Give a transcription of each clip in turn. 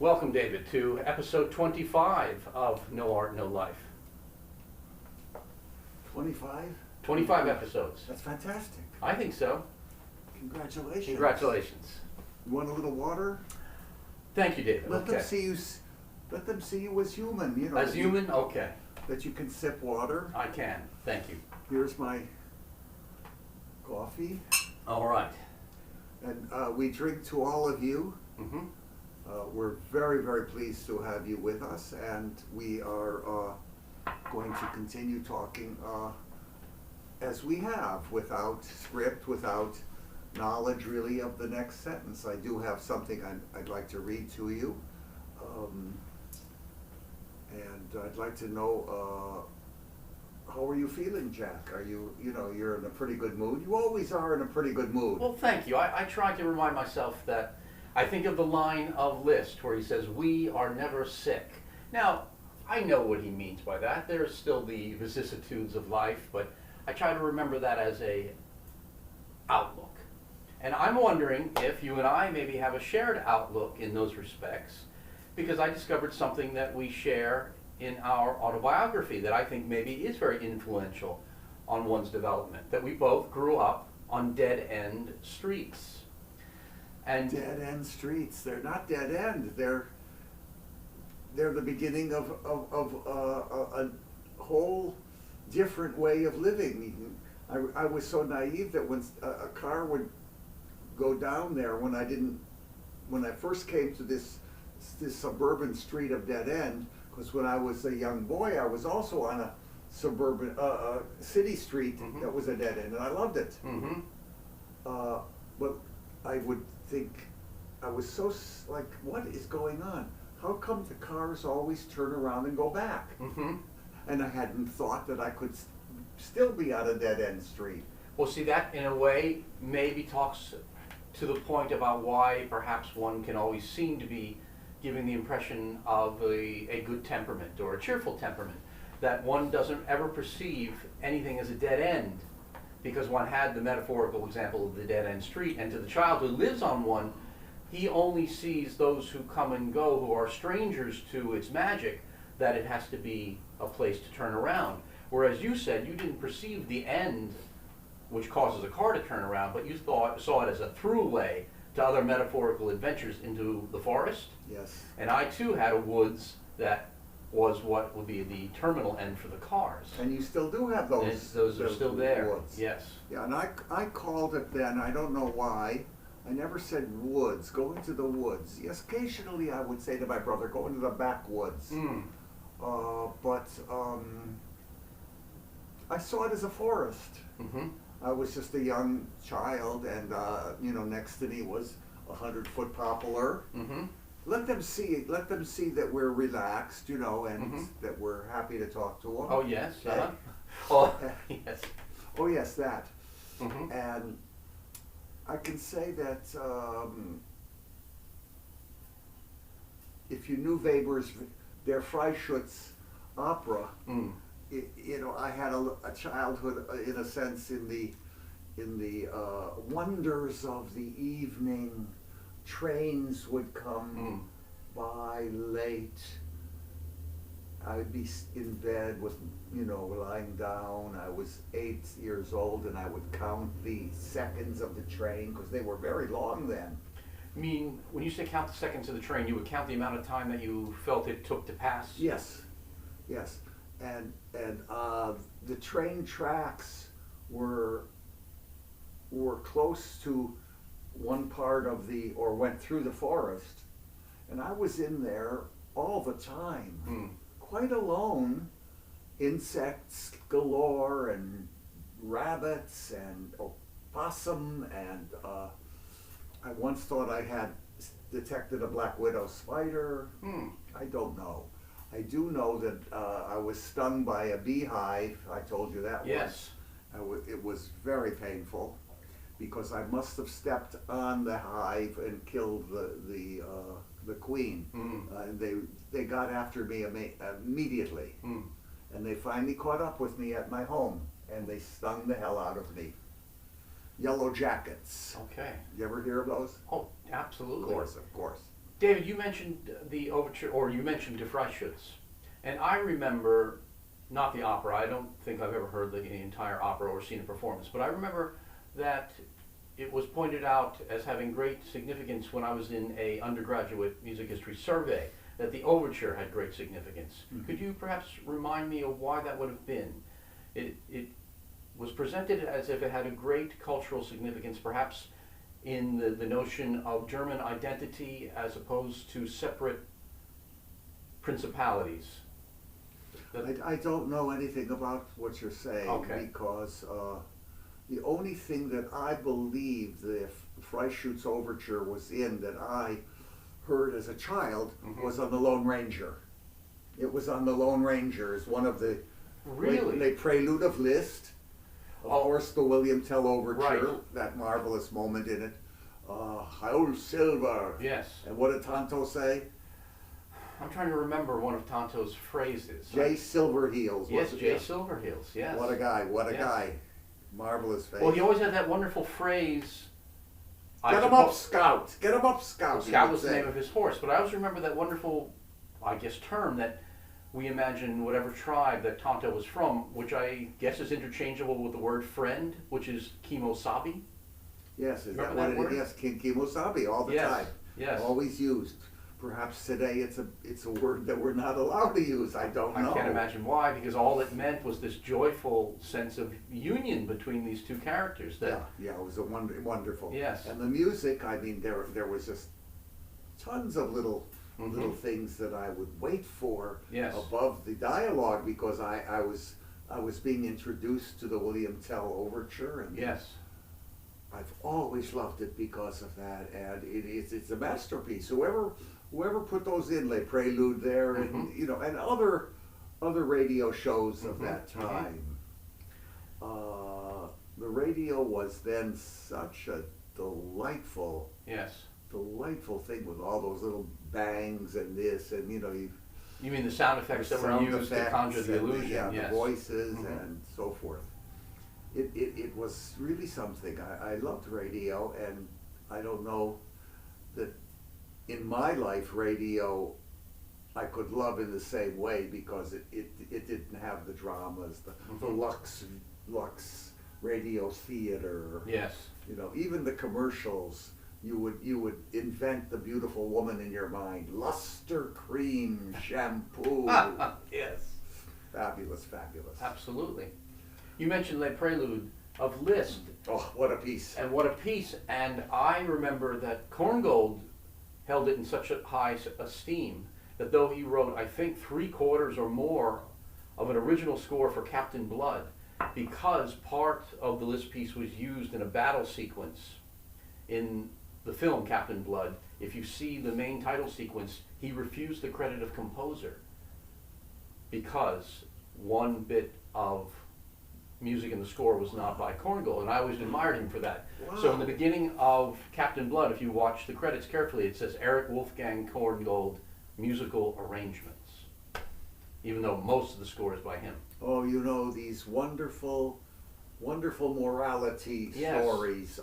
Welcome, David, to episode 25 of No Art, No Life. 25? 25 episodes. That's fantastic. I think so. Congratulations. Congratulations. You want a little water? Thank you, David. Let Okay. them see you. Let them see you as human. You know. As human? Okay. That you can sip water. I can. Thank you. Here's my coffee, All right. and we drink to all of you. Mm-hmm. We're very, very pleased to have you with us, and we are going to continue talking as we have, without script, without knowledge really of the next sentence. I do have something I'd like to read to you, and I'd like to know, how are you feeling, Jack? Are you're in a pretty good mood? You always are in a pretty good mood. Well, thank you. I try to remind myself that I think of the line of Liszt where he says, "We are never sick." Now, I know what he means by that. There's still the vicissitudes of life, but I try to remember that as a outlook. And I'm wondering if you and I maybe have a shared outlook in those respects, because I discovered something that we share in our autobiography that I think maybe is very influential on one's development, that we both grew up on dead-end streets. And Dead-end streets. They're not dead-end. They're the beginning of a whole different way of living. I was so naive that when a car would go down there, when I first came to this suburban street of dead end, because when I was a young boy, I was also on a suburban city street Mhm. that was a dead end, and I loved it. Mm-hmm. But I would think, I was so like, what is going on? How come the cars always turn around and go back? Mm-hmm. And I hadn't thought that I could still be on a dead end street. Well, see, that in a way maybe talks to the point about why perhaps one can always seem to be giving the impression of a good temperament or a cheerful temperament, that one doesn't ever perceive anything as a dead end, because one had the metaphorical example of the dead-end street, and to the child who lives on one, he only sees those who come and go, who are strangers to its magic, that it has to be a place to turn around. Whereas you said you didn't perceive the end, which causes a car to turn around, but you saw it as a throughway to other metaphorical adventures into the forest. Yes. And I too had a woods that was what would be the terminal end for the cars. And you still do have those. Those are still there. Woods. Yes. Yeah, and I called it then, I don't know why, I never said woods, go into the woods. Yes, occasionally I would say to my brother, go into the backwoods. Mm. But I saw it as a forest. Mm-hmm. I was just a young child, and next to me was 100-foot poplar. Mm-hmm. Let them see that we're relaxed, and Mhm. that we're happy to talk to them. Oh yes. And- Oh yes. Oh yes, that. Mm-hmm. And I can say that if you knew Weber's Der Freischütz opera, Mm. I had a childhood in a sense in the wonders of the evening. Trains would come by late. I would be in bed with, lying down. I was 8 years old, and I would count the seconds of the train, because they were very long then. I mean, when you say count the seconds of the train, you would count the amount of time that you felt it took to pass? Yes, yes. And the train tracks were close to one part of or went through the forest, and I was in there all the time. Mm. Quite alone, insects galore, and rabbits, and opossum, and I once thought I had detected a black widow spider. Mm. I don't know. I do know that I was stung by a beehive. I told you that Yes. once. It was very painful, because I must have stepped on the hive and killed the queen. Mm. And they got after me immediately. Mm. And they finally caught up with me at my home, and they stung the hell out of me. Yellow jackets. Okay. You ever hear of those? Oh, absolutely. Of course. David, you mentioned the overture, or you mentioned Die Freischütz, and I remember, not the opera, I don't think I've ever heard the entire opera or seen a performance, but I remember that it was pointed out as having great significance when I was in a undergraduate music history survey, that the overture had great significance. Mhm. Could you perhaps remind me of why that would have been? It was presented as if it had a great cultural significance, perhaps in the notion of German identity as opposed to separate principalities. I don't know anything about what you're saying. Okay. Because the only thing that I believe the Freischütz Overture was in that I heard as a child Mhm. was on the Lone Ranger. It was on the Lone Ranger as one of the Really? Les Prelude of Liszt. Of Oh. course, the William Tell Overture, Right. that marvelous moment in it. Raoul Silver. Yes. And what did Tonto say? I'm trying to remember one of Tonto's phrases. Jay Silverheels. Yes, wasn't Jay it? Silverheels, yes. What a guy, what a Yes. guy. Marvelous face. Well, he always had that wonderful phrase. Get him up, Scout. Get him up, Scout. Well, he Scout would was the say. name of his horse, but I always remember that wonderful, I guess, term that we imagine whatever tribe that Tonto was from, which I guess is interchangeable with the word friend, which is kimosabi. Yes, is that Remember what that it word? is? Yes, Kimosabi all the Yes, time. yes. Always used. Perhaps today it's a word that we're not allowed to use. I don't know. I can't imagine why, because all it meant was this joyful sense of union between these two characters. That Yeah, it was a wonderful. Yes. And the music, I mean, there was just tons of little Mhm. things that I would wait for Yes. above the dialogue because I was being introduced to the William Tell Overture, and Yes. I've always loved it because of that, and it's a masterpiece. Whoever put those in, Les Prelude there, and Mhm. and other radio shows of Mhm, that mhm. time. The radio was then such a delightful Yes. thing with all those little bangs and this, and you You mean the sound effects that were sound used to effects conjure the and illusion? yeah, Yes. the voices Mhm. and so forth. It was really something. I loved radio, and I don't know that in my life radio I could love in the same way because it didn't have the dramas, the Mhm. Lux radio theater. Yes. Even the commercials. You would invent the beautiful woman in your mind. Luster cream shampoo. Yes. Fabulous. Absolutely. You mentioned Les Prelude of Liszt, Oh, what a piece. and what a piece. And I remember that Korngold held it in such a high esteem that though he wrote, I think, 3/4 or more of an original score for Captain Blood, because part of the Liszt piece was used in a battle sequence in the film Captain Blood. If you see the main title sequence, he refused the credit of composer because one bit of music in the score was not by Korngold, and I always admired him for that. So in the Wow. beginning of Captain Blood, if you watch the credits carefully, it says Eric Wolfgang Korngold musical arrangements, even though most of the score is by him. Oh, these wonderful morality Yes. stories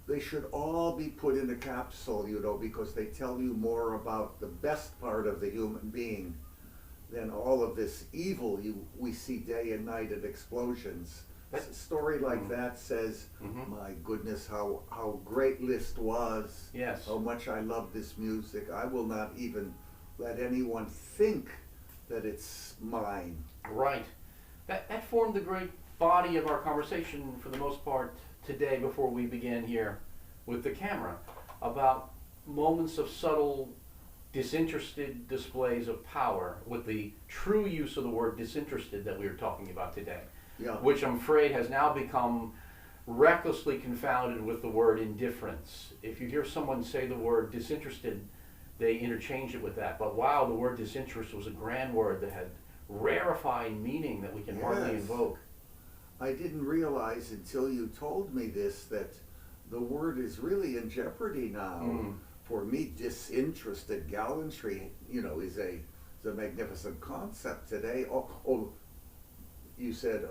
they should all be put in a capsule, because they tell you more about the best part of the human being than all of this evil we see day and night at explosions. A story like that says, Mhm. my goodness, how great Liszt was, Yes. how much I love this music. I will not even let anyone think that it's mine. Right. That formed the great body of our conversation for the most part today before we began here with the camera, about moments of subtle, disinterested displays of power, with the true use of the word disinterested that we were talking about today, Yeah. which I'm afraid has now become recklessly confounded with the word indifference. If you hear someone say the word disinterested, they interchange it with that. But wow, the word disinterest was a grand word that had rarefied meaning that we can hardly Yes. invoke. I didn't realize until you told me this that the word is really in jeopardy now. Mm. For me, disinterested gallantry, is a magnificent concept today. You said,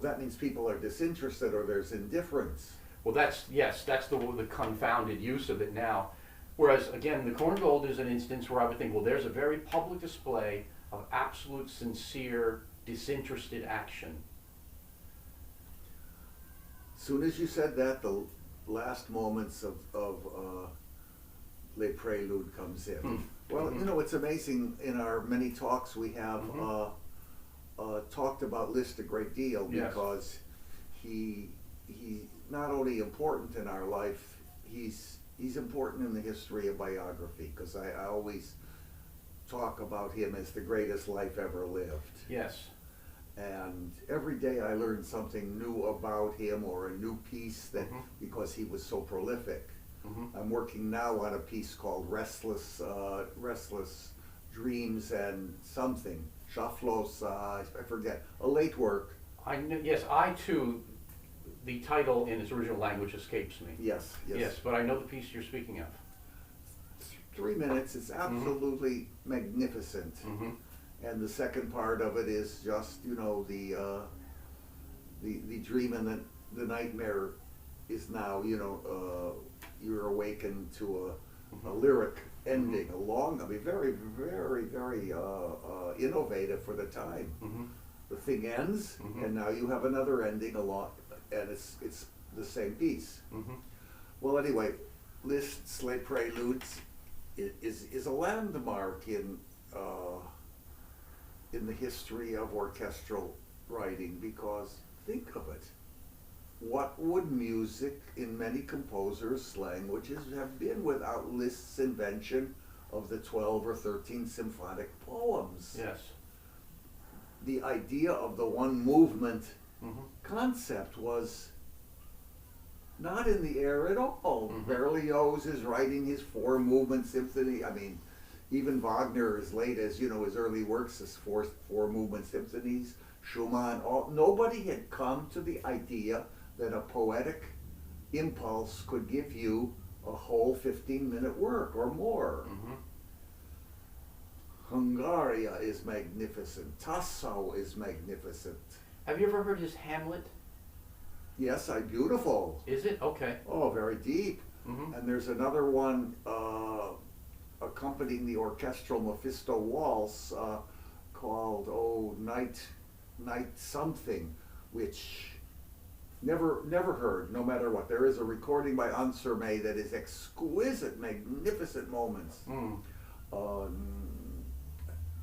that means people are disinterested or there's indifference. Well, that's the confounded use of it now. Whereas, again, the corn gold is an instance where I would think, well, there's a very public display of absolute, sincere, disinterested action. Soon as you said that, the last moments of Les Préludes comes in. Mm. Well, Mhm. you know, it's amazing, in our many talks we have talked about Liszt a great deal, Yes. because he not only important in our life, he's important in the history of biography, because I always talk about him as the greatest life ever lived. Yes. And every day I learn something new about him, or a new piece that, Mhm. because he was so prolific. Mhm. I'm working now on a piece called Restless Dreams and something, Schaflos, I forget, a late work. I know, yes, I too, the title in its original language escapes me. Yes, yes. Yes, but I know the piece you're speaking of. 3 minutes, it's absolutely magnificent. Mm-hmm. And the second part of it is just, you know, the dream and the nightmare is now, you know, you're awakened to a lyric ending, a long, I mean, very, very, very innovative for the time. Mm-hmm. The thing ends, Mhm. and now you have another ending along, and it's the same piece. Mm-hmm. Well, anyway, Liszt's Les Préludes is a landmark in the history of orchestral writing, because think of it. What would music in many composers' languages have been without Liszt's invention of the 12 or 13 symphonic poems? Yes. The idea of the one movement Mm-hmm. concept was not in the air at all. Mhm. Berlioz is writing his 4-movement symphony. I mean, even Wagner, as late as, you know, his early works, his four-movement symphonies, Schumann, nobody had come to the idea that a poetic impulse could give you a whole 15-minute work or more. Mm-hmm. Hungaria is magnificent. Tasso is magnificent. Have you ever heard his Hamlet? Yes, beautiful. Is it? Okay. Oh, very deep. Mm-hmm. And there's another one accompanying the orchestral Mephisto waltz called Night something, which never heard, no matter what. There is a recording by Anserme that is exquisite, magnificent moments. Mm.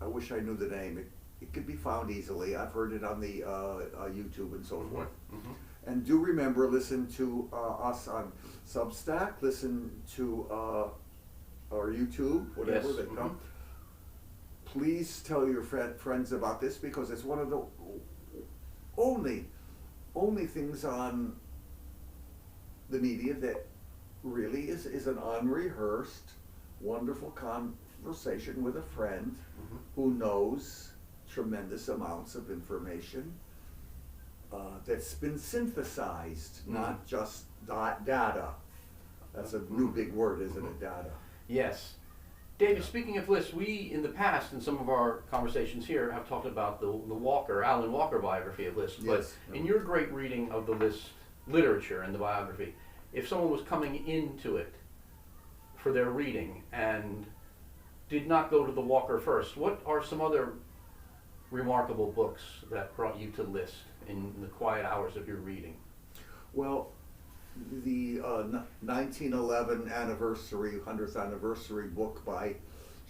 I wish I knew the name. It could be found easily. I've heard it on the YouTube and so forth. Mm-hmm. And do remember, listen to us on Substack, listen to our YouTube, whatever Yes. they come. Please tell your friends about this, because it's one of the only things on the media that really is an unrehearsed, wonderful conversation with a friend Mm-hmm. who knows tremendous amounts of information that's been synthesized, not just data. That's a new big word, isn't it, data? Yes. David, speaking of Liszt, we in the past, in some of our conversations here, have talked about the Alan Walker biography of Liszt. Yes. But in your great reading of the Liszt literature and the biography, if someone was coming into it for their reading and did not go to the Walker first, what are some other remarkable books that brought you to Liszt in the quiet hours of your reading? Well, the 1911 100th anniversary book by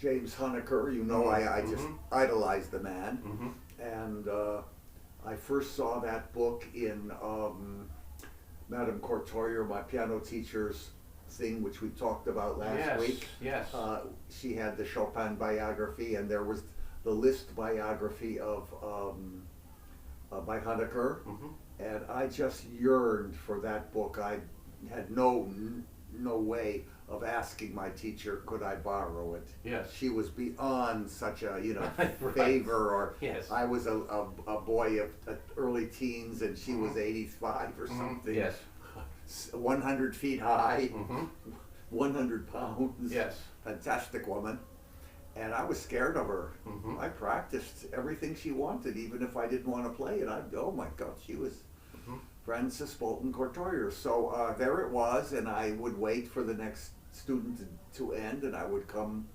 James Huneker, you know, I just idolized the man. Mm-hmm. And I first saw that book in Madame Courtoyer, my piano teacher's thing, which we talked about last week. Yes. She had the Chopin biography, and there was the Liszt biography of by Huneker. Mm-hmm. And I just yearned for that book. I had no way of asking my teacher, could I borrow it? Yes. She was beyond such a, Right. favor, or Yes. I was a boy of early teens and she was 85 or something. Yes. 100 feet high, Mm-hmm. 100 pounds. Yes. Fantastic woman. And I was scared of her. Mhm. I practiced everything she wanted, even if I didn't want to play it. Oh my God, she was Mhm. Francis Bolton Courtoyer. So there it was, and I would wait for the next student to end, and I would come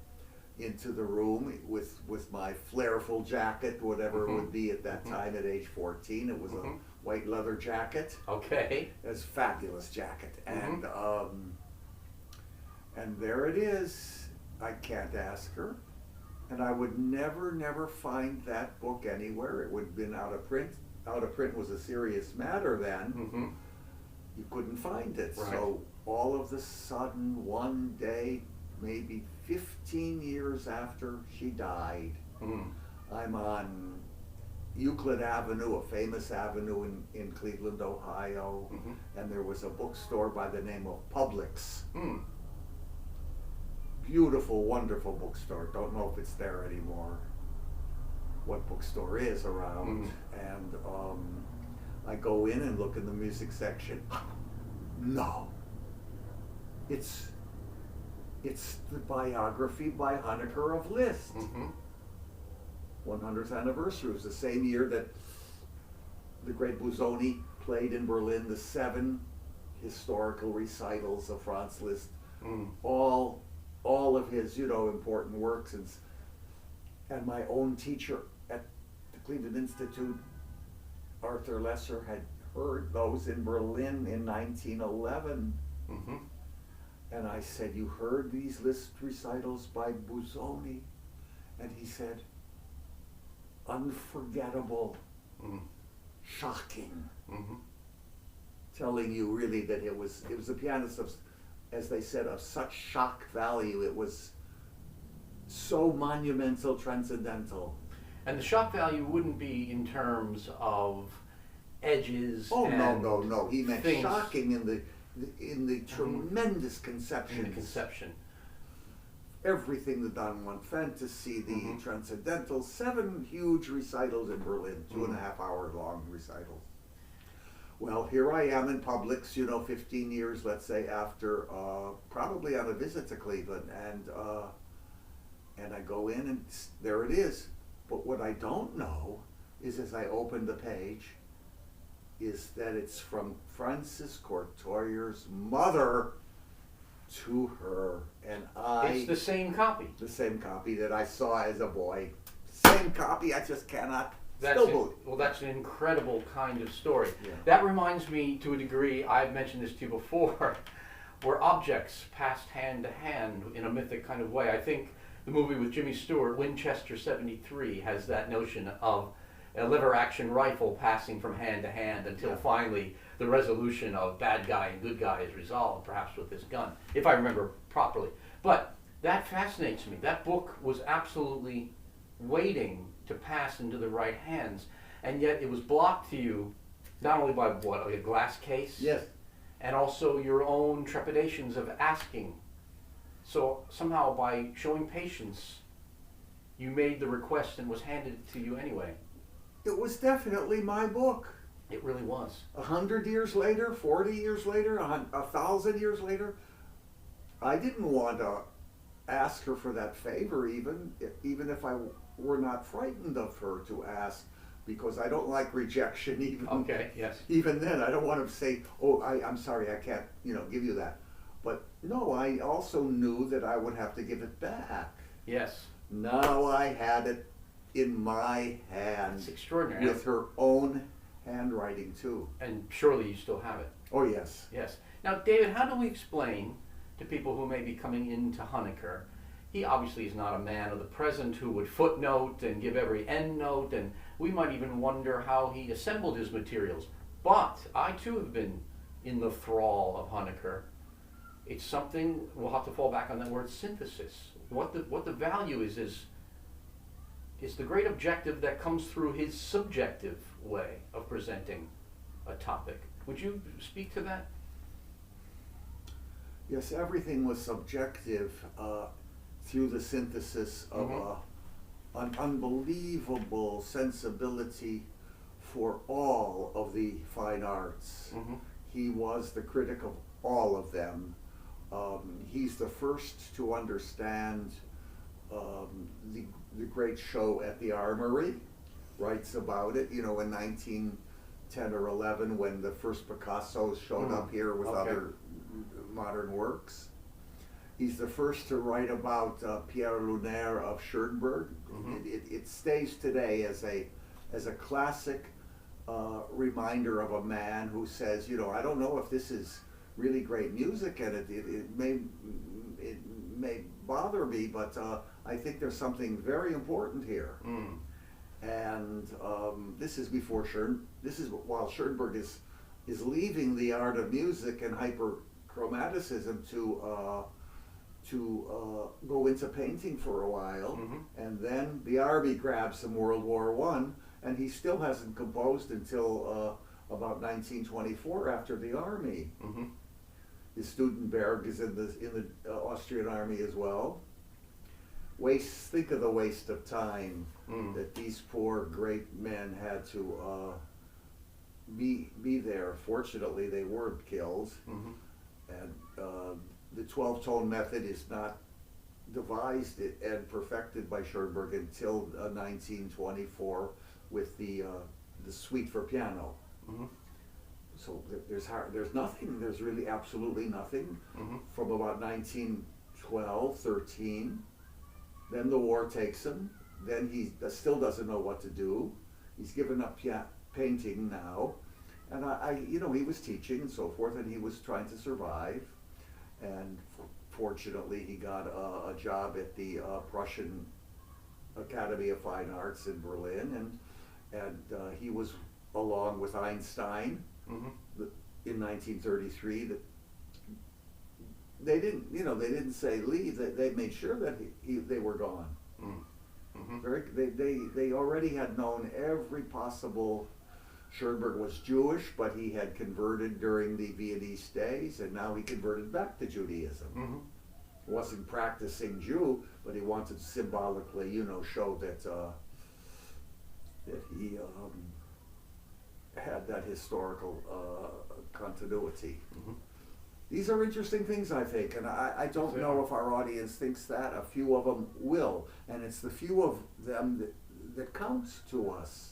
into the room with my flairful jacket, whatever it would be at that time at age 14. It was a white leather jacket. Okay. It was a fabulous jacket. And there it is. I can't ask her. And I would never find that book anywhere. It would have been out of print. Out of print was a serious matter then. You couldn't find it. Right. So all of a sudden, one day, maybe 15 years after she died, I'm on Euclid Avenue, a famous avenue in Cleveland, Ohio, and there was a bookstore by the name of Publix. Beautiful, wonderful bookstore. Don't know if it's there anymore. What bookstore is around? And I go in and look in the music section. No, it's the biography by Honecker of Liszt. 100th anniversary. It was the same year that the great Busoni played in Berlin the 7 historical recitals of Franz Liszt. All of his, important works, and my own teacher at the Cleveland Institute, Arthur Lesser, had heard those in Berlin in 1911. And I said, "You heard these Liszt recitals by Busoni?" And he said, "Unforgettable, shocking," telling you really that it was a pianist of, as they said, of such shock value. It was so monumental, transcendental. And the shock value wouldn't be in terms of edges. Oh, and no. He meant things. shocking in the tremendous conception. In the conception. Everything, the Don Juan Fantasy, the Transcendental, 7 huge recitals in Berlin, 2.5 hour long recitals. Well, here I am in Publix, 15 years, let's say, after, probably on a visit to Cleveland, and I go in and there it is. But what I don't know is, as I open the page, is that it's from Francis Courtoyer's mother to her, and It's the same copy. the same copy that I saw as a boy, same copy. I just cannot still believe. Well, that's an incredible kind of story. Yeah. That reminds me, to a degree, I've mentioned this to you before, where objects passed hand to hand in a mythic kind of way. I think the movie with Jimmy Stewart, Winchester 73, has that notion of a lever-action rifle passing from hand to hand until finally the resolution of bad guy and good guy is resolved, perhaps with this gun, if I remember properly. But that fascinates me. That book was absolutely waiting to pass into the right hands, and yet it was blocked to you not only by what, like a glass case? Yes. And also your own trepidations of asking. So somehow by showing patience, you made the request and was handed to you anyway. It was definitely my book. It really was. 100 years later, 40 years later, 1,000 years later, I didn't want to ask her for that favor, even if I were not frightened of her to ask, because I don't like rejection. Even then, I don't want to say, "Oh, I'm sorry, I can't, give you that." But no, I also knew that I would have to give it back. Yes. Now I had it in my hand. It's extraordinary. With her own handwriting too. And surely you still have it. Oh yes. Yes. Now, David, how do we explain to people who may be coming into Honecker? He obviously is not a man of the present who would footnote and give every end note, and we might even wonder how he assembled his materials. But I too have been in the thrall of Honecker. It's something, we'll have to fall back on that word, synthesis. What the value is the great objective that comes through his subjective way of presenting a topic. Would you speak to that? Yes, everything was subjective through the synthesis of an unbelievable sensibility for all of the fine arts. He was the critic of all of them. He's the first to understand the great show at the Armory, writes about it, in 1910 or 11 when the first Picassos showed up here with other modern works. He's the first to write about Pierre Lunaire of Schoenberg. It stays today as a classic reminder of a man who says, you know, I don't know if this is really great music, and it may bother me, but I think there's something very important here. And this is before this is while Schoenberg is leaving the art of music and hyperchromaticism to go into painting for a while, and then the army grabs him World War I, and he still hasn't composed until about 1924 after the army. His Studenberg is in the Austrian army as well. Think of the waste of time that these poor great men had to be there. Fortunately, they weren't killed, and the 12-tone method is not devised and perfected by Schoenberg until 1924 with the suite for piano. So there's nothing. There's really absolutely nothing from about 1912, 13. Then the war takes him. Then he still doesn't know what to do. He's given up painting now, and you know, he was teaching and so forth, and he was trying to survive. And fortunately, he got a job at the Prussian Academy of Fine Arts in Berlin, and he was along with Einstein in 1933. That they didn't say leave. They made sure that they were gone. They already had known every possible. Schoenberg was Jewish, but he had converted during the Viennese days, and now he converted back to Judaism. Wasn't practicing Jew, but he wanted to symbolically, you know, show that he had that historical continuity. These are interesting things, I think, and I don't know if our audience thinks that. A few of them will, and it's the few of them that counts to us,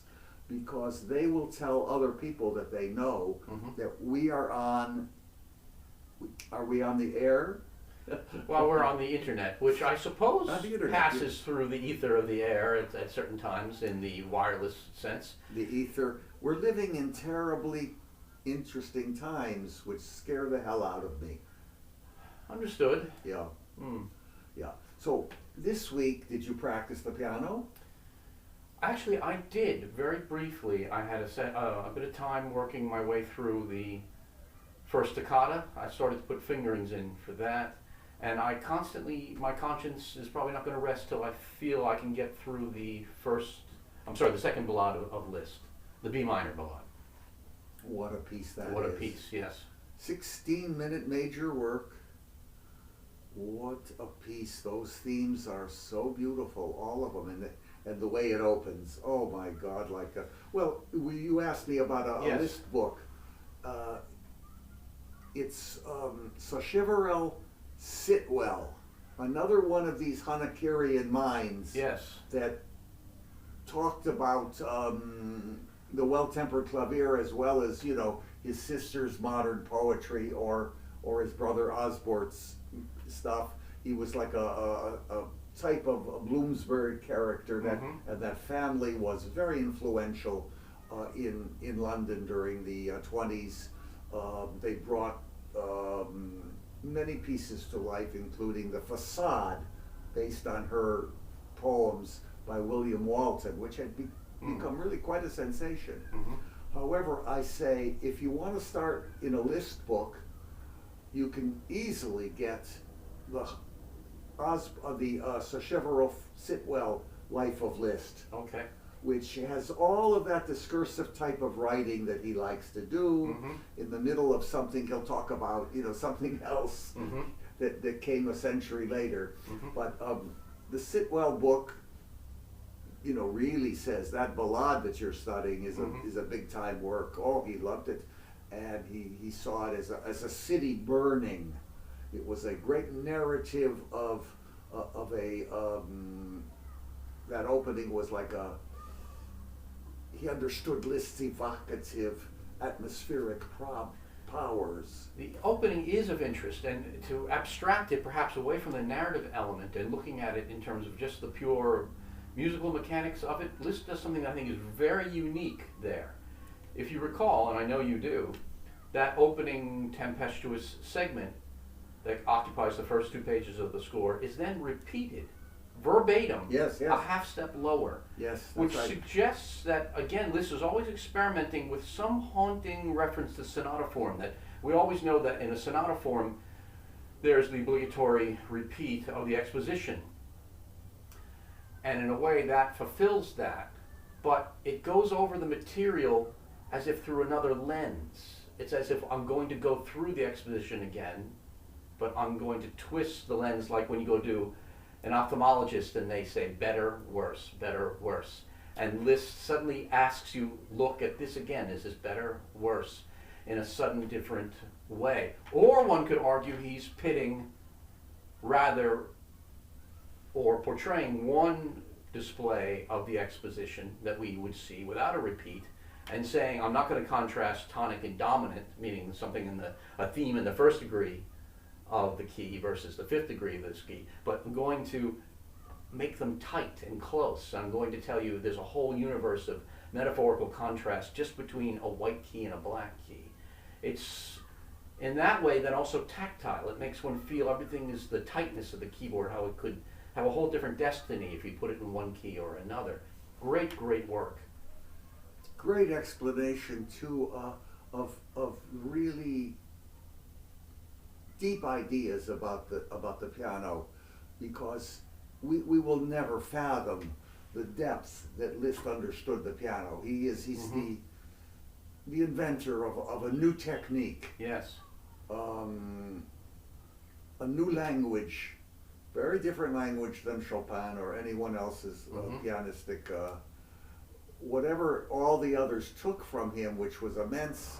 because they will tell other people that they know that we are on. Are we on the air? Well, we're on the internet, which I suppose passes yeah. through the ether of the air at certain times in the wireless sense. The ether. We're living in terribly interesting times, which scare the hell out of me. Understood. Yeah. Yeah. So this week, did you practice the piano? Actually, I did, very briefly. I had a bit of time working my way through the first toccata. I started to put fingerings in for that. And my conscience is probably not going to rest till I feel I can get through the second ballade of Liszt, the B minor ballade. What a piece that is. What a piece, yes. 16-minute major work. What a piece. Those themes are so beautiful, all of them. And the way it opens, oh my God, well, you asked me about a Liszt book. It's Sacheverell Sitwell, another one of these Hanukkarian minds that talked about the Well-Tempered Clavier, as well as, you know, his sister's modern poetry or his brother Osbort's stuff. He was like a type of a Bloomsbury character, and that family was very influential in London during the 20s. They brought many pieces to life, including The Facade, based on her poems by William Walton, which had become really quite a sensation. However, I say, if you want to start in a Liszt book, you can easily get the Sacheverell Sitwell Life of Liszt, which has all of that discursive type of writing that he likes to do. In the middle of something, he'll talk about, you know, something else that came a century later. But the Sitwell book, you know, really says that ballade that you're studying is a big time work. Oh, he loved it, and he saw it as a city burning. It was a great narrative of that opening was like he understood Liszt's evocative, atmospheric powers. The opening is of interest, and to abstract it perhaps away from the narrative element and looking at it in terms of just the pure musical mechanics of it, Liszt does something that I think is very unique there. If you recall, and I know you do, that opening tempestuous segment that occupies the first 2 pages of the score is then repeated verbatim, Yes, yes. a half step lower. Yes, that's Which right. suggests that, again, Liszt is always experimenting with some haunting reference to sonata form. That we always know that in a sonata form, there's the obligatory repeat of the exposition. And in a way, that fulfills that. But it goes over the material as if through another lens. It's as if I'm going to go through the exposition again, but I'm going to twist the lens like when you go to an ophthalmologist and they say better, worse, better, worse. And Liszt suddenly asks you, look at this again, is this better, worse, in a sudden different way. Or one could argue he's pitting rather, or portraying one display of the exposition that we would see without a repeat, and saying, I'm not going to contrast tonic and dominant, meaning something in a theme in the first degree of the key versus the fifth degree of this key, but I'm going to make them tight and close. I'm going to tell you there's a whole universe of metaphorical contrast just between a white key and a black key. It's in that way then also tactile. It makes one feel everything is the tightness of the keyboard, how it could have a whole different destiny if you put it in one key or another. Great, great work. Great explanation too of really deep ideas about the piano, because we will never fathom the depth that Liszt understood the piano. He's the inventor of a new technique. Yes. A new language, very different language than Chopin or anyone else's pianistic. Whatever all the others took from him, which was immense,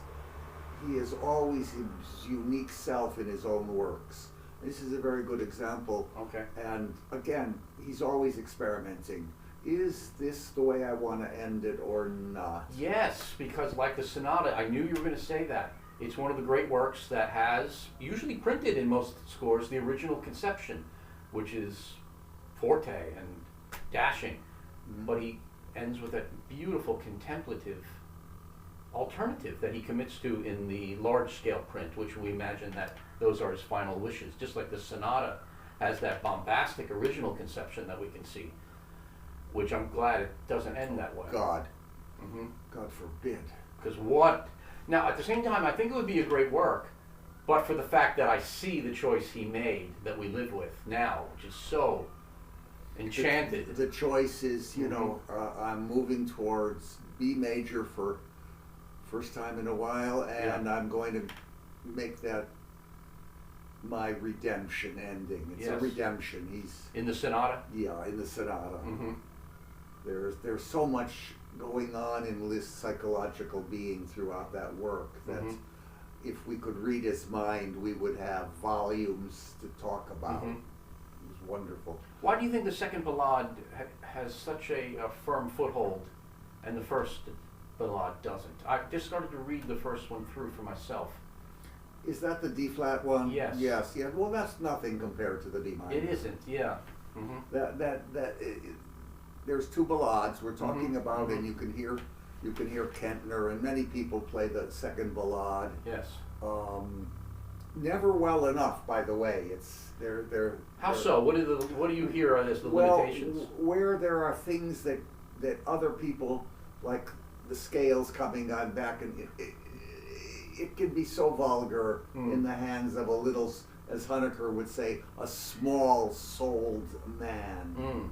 he is always his unique self in his own works. This is a very good example. Okay. And again, he's always experimenting. Is this the way I want to end it or not? Yes, because like the sonata, I knew you were going to say that. It's one of the great works that has, usually printed in most scores, the original conception, which is forte and dashing. Mm-hmm. But he ends with a beautiful contemplative alternative that he commits to in the large-scale print, which we imagine that those are his final wishes. Just like the sonata has that bombastic original conception that we can see, which I'm glad it doesn't end that way. God. Mm-hmm. God forbid. Because what? Now, at the same time, I think it would be a great work, but for the fact that I see the choice he made that we live with now, which is so enchanted. The choice is, you know, I'm moving towards B major for first time in a while, and I'm going to make that my redemption ending. It's a redemption. He's in the sonata? Yeah, in the sonata. Mm-hmm. There's so much going on in Liszt's psychological being throughout that work that if we could read his mind, we would have volumes to talk about. It was wonderful. Why do you think the second ballade has such a firm foothold and the first ballade doesn't? I just started to read the first one through for myself. Is that the D flat one? Yes. Yes. Yeah. Well, that's nothing compared to the D minor. It isn't. Yeah. There's two ballades we're talking about, and you can hear Kentner, and many people play the second ballade. Yes. Never well enough, by the way. They're How so? What do you hear as the limitations? Where there are things that other people, like the scales coming on back, and it can be so vulgar in the hands of a little, as Honecker would say, a small-souled man.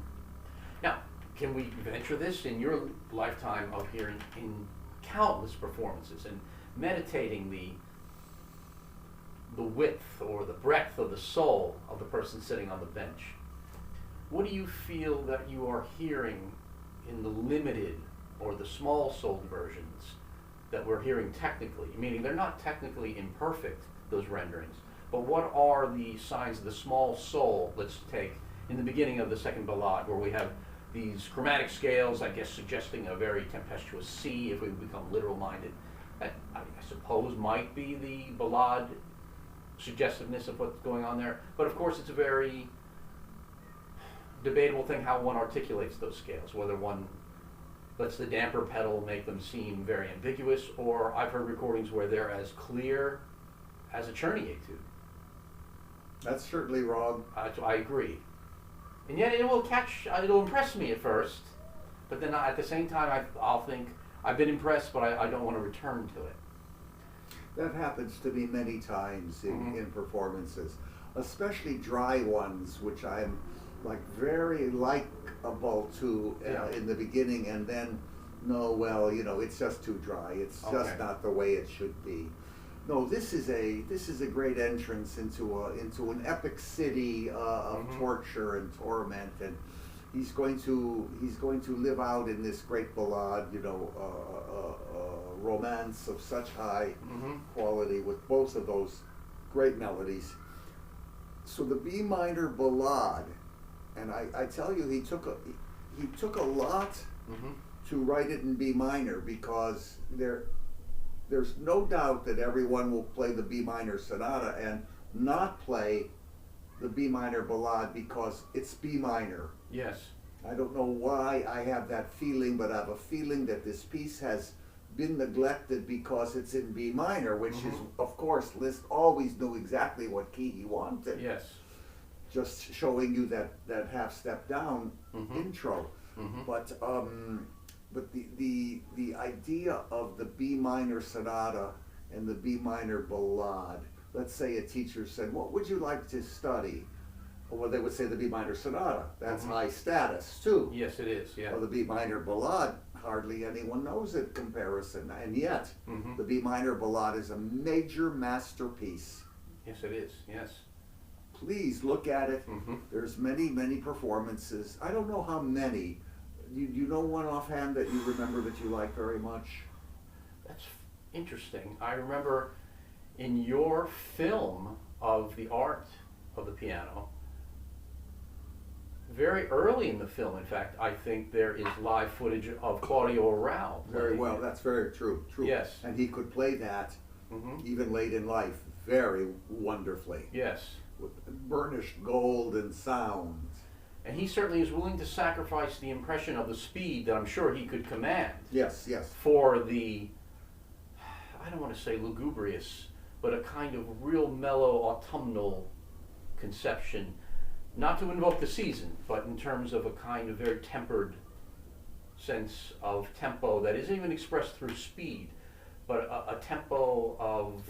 Now, can we venture this in your lifetime of hearing in countless performances and meditating the width or the breadth of the soul of the person sitting on the bench? What do you feel that you are hearing in the limited or the small-souled versions that we're hearing technically? Meaning they're not technically imperfect, those renderings, but what are the signs of the small soul, let's take, in the beginning of the second ballade, where we have these chromatic scales, I guess suggesting a very tempestuous C if we become literal-minded, I suppose might be the ballade suggestiveness of what's going on there. But of course, it's a very debatable thing how one articulates those scales, whether one lets the damper pedal make them seem very ambiguous, or I've heard recordings where they're as clear as a Czerny etude. That's certainly wrong. I agree. And yet it'll impress me at first, but then at the same time I'll think, I've been impressed, but I don't want to return to it. That happens to me many times in performances, especially dry ones, which I'm like very likeable to in the beginning, and then no, well, it's just too dry. It's just not the way it should be. No, this is a great entrance into an epic city of torture and torment, and he's going to live out in this great ballade, romance of such high quality with both of those great melodies. So the B minor ballade, and I tell you, he took a lot to write it in B minor, because there's no doubt that everyone will play the B minor sonata and not play the B minor ballade because it's B minor. Yes. I don't know why I have that feeling, but I have a feeling that this piece has been neglected because it's in B minor, which is, of course, Liszt always knew exactly what key he wanted. Yes. Just showing you that half step down intro. But the idea of the B minor sonata and the B minor ballade, let's say a teacher said, what would you like to study? Well, they would say the B minor sonata. That's high status too. Yes, it is. Yeah. Well, the B minor ballade, hardly anyone knows it comparison, and yet the B minor ballade is a major masterpiece. Yes, it is. Yes. Please look at it. There's many performances. I don't know how many. You know one offhand that you remember that you like very much? That's interesting. I remember in your film of the art of the piano, very early in the film, in fact, I think there is live footage of Claudio Arrau. Very well, that's very true. Yes. And he could play that even late in life very wonderfully. Yes. With burnished gold and sound. And he certainly is willing to sacrifice the impression of the speed that I'm sure he could command. Yes. For the, I don't want to say lugubrious, but a kind of real mellow autumnal conception. Not to invoke the season, but in terms of a kind of very tempered sense of tempo that isn't even expressed through speed, but a tempo of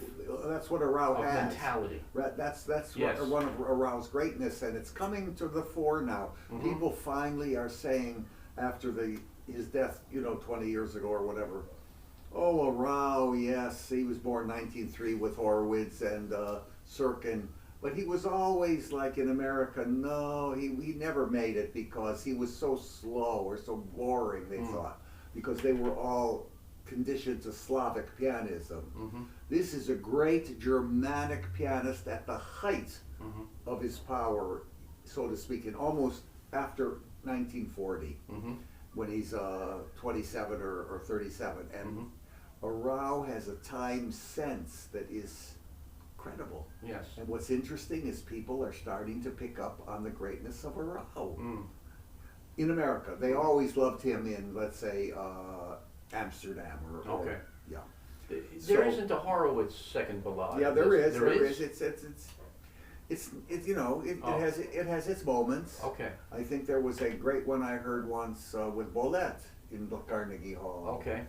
that's what Arrau has. Mentality. That's Yes. one of Arrau's greatness, and it's coming to the fore now. People finally are saying after his death, 20 years ago or whatever. Oh, Arrau, yes, he was born 1903 with Horowitz and Sirkin. But he was always like in America, no, he never made it because he was so slow or so boring, they thought, because they were all conditioned to Slavic pianism. This is a great Germanic pianist at the height of his power, so to speak, and almost after 1940, when he's 27 or 37. And Arrau has a time sense that is credible. Yes. And what's interesting is people are starting to pick up on the greatness of Arrau. In America, they always loved him in, let's say, Amsterdam or yeah. There isn't a Horowitz second ballade. Yeah, there is. It's It has its moments. Okay. I think there was a great one I heard once with Bolette in the Carnegie Hall. Okay.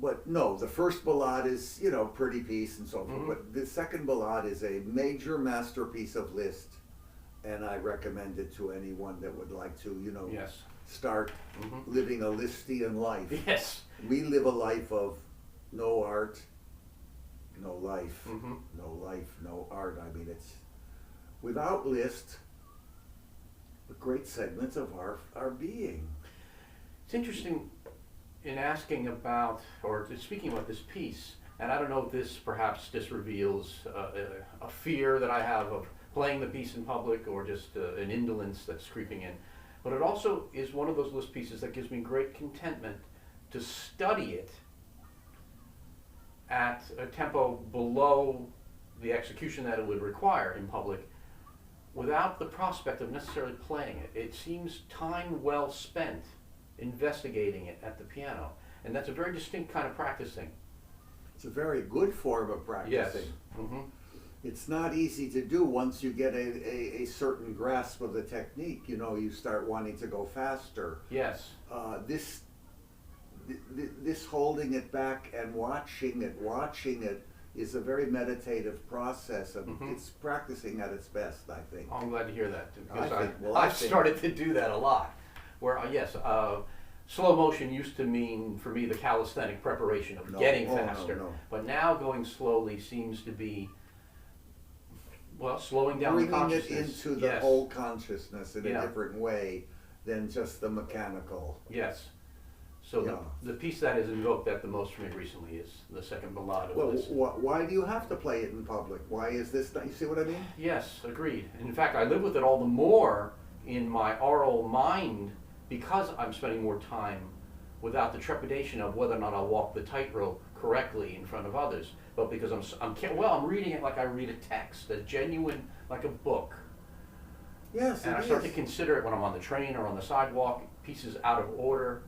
But no, the first ballade is, pretty piece and so forth. But the second ballade is a major masterpiece of Liszt, and I recommend it to anyone that would like to, Yes. start living a Lisztian life. Yes. We live a life of no art, no life, no art. I mean, it's without Liszt, a great segment of our being. It's interesting in asking about, or speaking about this piece, and I don't know if this perhaps just reveals a fear that I have of playing the piece in public, or just an indolence that's creeping in, but it also is one of those Liszt pieces that gives me great contentment to study it at a tempo below the execution that it would require in public without the prospect of necessarily playing it. It seems time well spent investigating it at the piano. And that's a very distinct kind of practicing. It's a very good form of practicing. Yes. Mm-hmm. It's not easy to do once you get a certain grasp of the technique. You know, you start wanting to go faster. Yes. This holding it back and watching it is a very meditative process, and it's practicing at its best, I think. I'm glad to hear that, because I've started to do that a lot. Where, slow motion used to mean, for me, the calisthenic preparation of getting faster. No. But now going slowly seems to be, slowing down the Bringing consciousness. it into the Yes. whole consciousness in Yeah. a different way than just the mechanical. Yes. So Yeah. the piece that has invoked that the most for me recently is the second ballade of Well, Liszt. why do you have to play it in public? Why is this not, you see what I mean? Yes, agreed. In fact, I live with it all the more in my aural mind because I'm spending more time without the trepidation of whether or not I'll walk the tightrope correctly in front of others, but because I'm reading it like I read a text, a genuine, like a book. Yes, And I start to consider it when I'm on the train or on the sidewalk, pieces out of order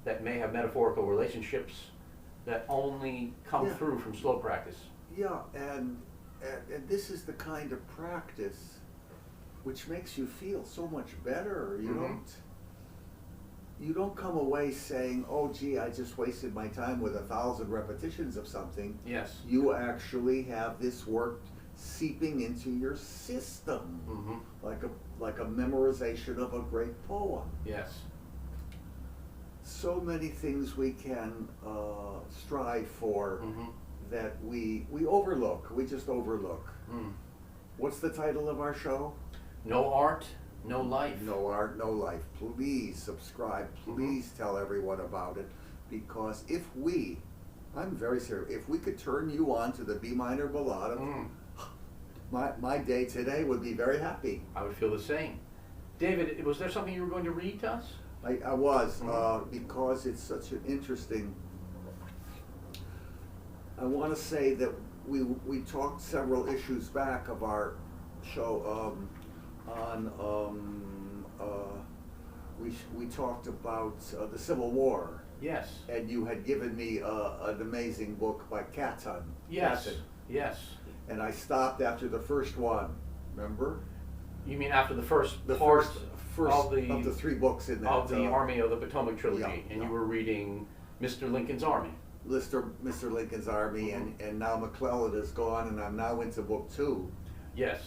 that may have metaphorical relationships that only come Yeah. through from slow practice. Yeah, and this is the kind of practice which makes you feel so much better. You don't come away saying, "Oh, gee, I just wasted my time with 1,000 repetitions of something." Yes. You actually have this work seeping into your system, like a memorization of a great poem. Yes. So many things we can strive for that we overlook. We just overlook. What's the title of our show? No art, no life. No art, no life. Please subscribe. Please tell everyone about it, because I'm very serious, if we could turn you on to the B minor ballade, my day today would be very happy. I would feel the same. David, was there something you were going to read to us? I was, because it's such an interesting, I want to say that we talked several issues back of our show we talked about the Civil War. Yes. And you had given me an amazing book by Catton. Yes. Catton. Yes. And I stopped after the first one. Remember? You mean after the first The part first of the 3 books in that. of the Army of the Potomac trilogy, yeah, and yeah. you were reading Mr. Lincoln's Army. Mr. Lincoln's Army, and now McClellan is gone, and I'm now into book 2. Yes.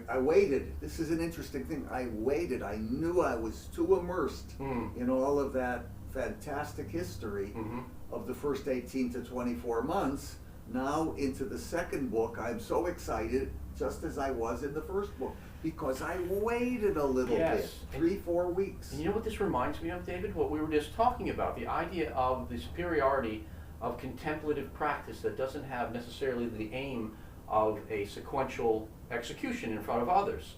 I waited. This is an interesting thing. I waited. I knew I was too immersed in all of that fantastic history of the first 18 to 24 months. Now into the second book, I'm so excited, just as I was in the first book, because I waited a little bit, 3-4 weeks. And you know what this reminds me of, David? What we were just talking about, the idea of the superiority of contemplative practice that doesn't have necessarily the aim of a sequential execution in front of others.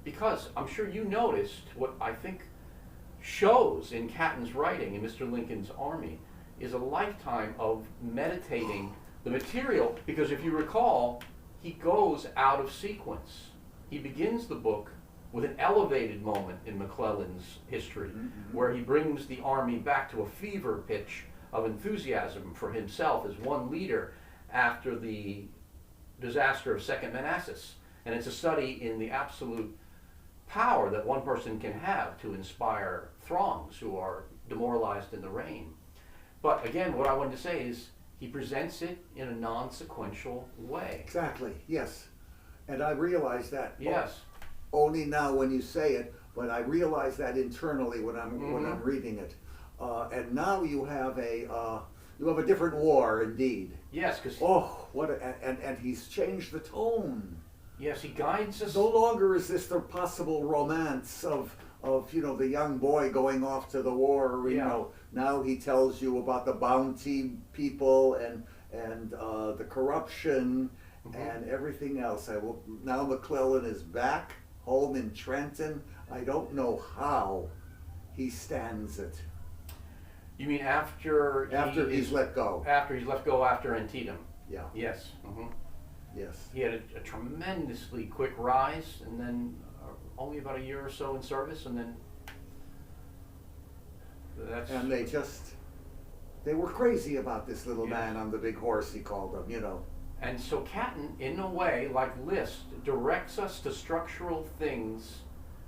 Because I'm sure you noticed what I think shows in Catton's writing in Mr. Lincoln's Army is a lifetime of meditating the material, because if you recall, he goes out of sequence. He begins the book with an elevated moment in McClellan's history, where he brings the army back to a fever pitch of enthusiasm for himself as one leader after the disaster of Second Manassas. And it's a study in the absolute power that one person can have to inspire throngs who are demoralized in the rain. But again, what I wanted to say is he presents it in a non-sequential way. Exactly, yes. And I realize that Yes. only now when you say it, but I realize that internally when I'm reading it. And now you have a different war indeed. Yes, because And he's changed the tone. yes, he guides us. No longer is this the possible romance of the young boy going off to the war. Now he tells you about the bounty people and the corruption and everything else. Now McClellan is back home in Trenton. I don't know how he stands it. You mean after he's let go. After he's let go after Antietam? Yeah. Yes. Mm-hmm. Yes. He had a tremendously quick rise, and then only about a year or so in service, and then that's. And they were crazy about this little man on the big horse, he called him, you know. And so Catton, in a way, like Liszt, directs us to structural things